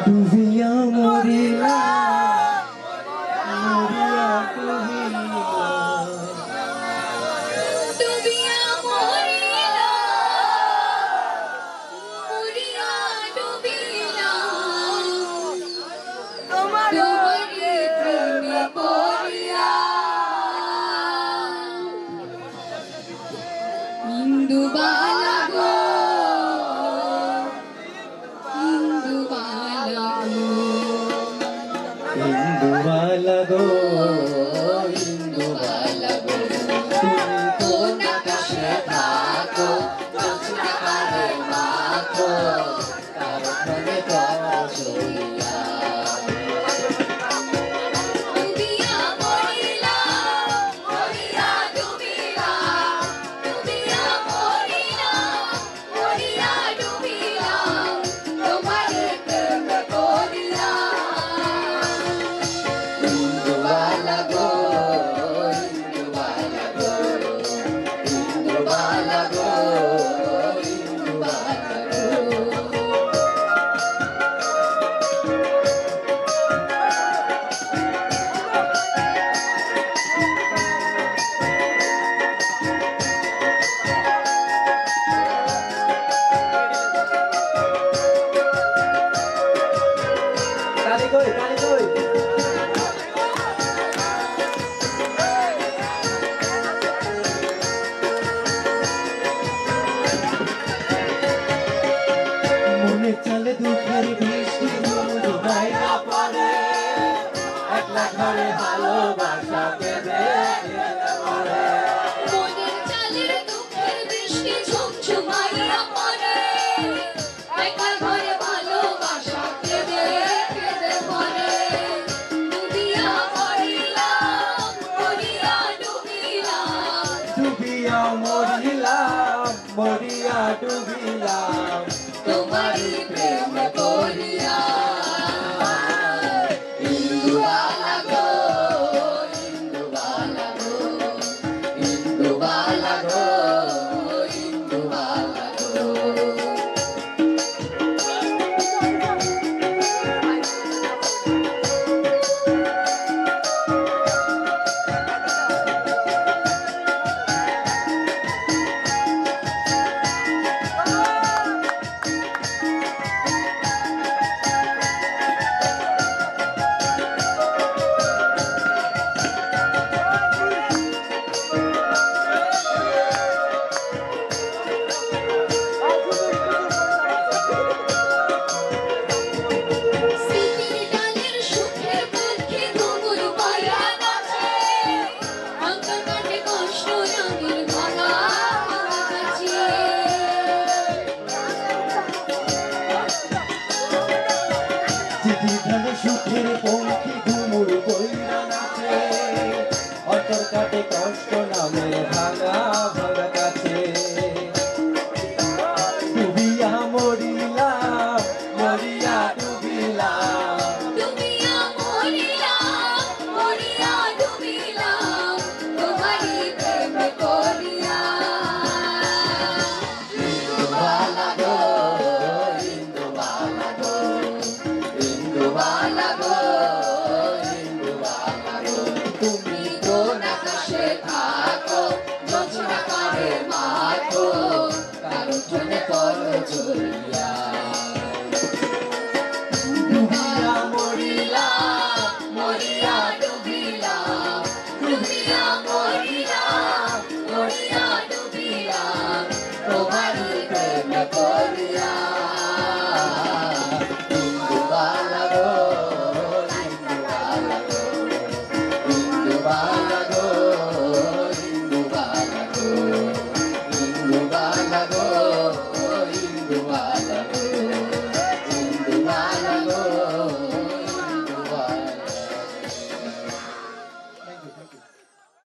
ডুবিয়া মরিলা মরিয়া ডুবিলা ডুবিয়া মরিলা মরিয়া ডুবিলা তোমার প্রেমে পড়িয়া ইন্দুবালা গো ইন্দুবালা গো ইন্দুবালা গো তুমি কোন আকাশে থাকো চোখে পারে মাখো তার প্রেমে পড়িয়া ডুবিয়া মরিলা মরিয়া ডুবিলা ডুবিয়া মরিলা মরিয়া ডুবিলা তোমার প্রেমে পড়িয়া ইন্দুবালা গো ইন্দুবালা গো ইন্দুবালা গো ইন্দুবালা গো তালি কই মনে চলে দুঃখের বৃষ্টি ডুবাই না পড়ে একলা ঘরে ভালোবাসা কেঁদে পড়ে মনের চালের দুঃখের বৃষ্টি ঝুমঝুমাইয়া পড়ে একা ঘরে ভালোবাসা কেঁদে কেঁদে পড়ে ডুবিয়া মরিলাম মরিয়া ডুবিলাম ডুবিয়া মরিলাম মরিয়া ডুবিলাম তোমারই প্রেমে পড়িয়া ইন্দুবালা গো ইন্দুবালা গো ইন্দুবালা গো ইন্দুবালা গো স্মৃতির ডালের সুখের পক্ষে ঘুঙুর পায়া নাচে অন্তর কাটে কষ্ট রঙের ভাঙা ভাঙা কাছে চিঠি ধানে সুখের পঙ্খী ঘুমুর বইরা নাচে অন্তর কাটে কষ্ট নামের ভাঙা ভাঙা কাছে ডুবিয়া মরিলাম মরিয়া ডুবিলাম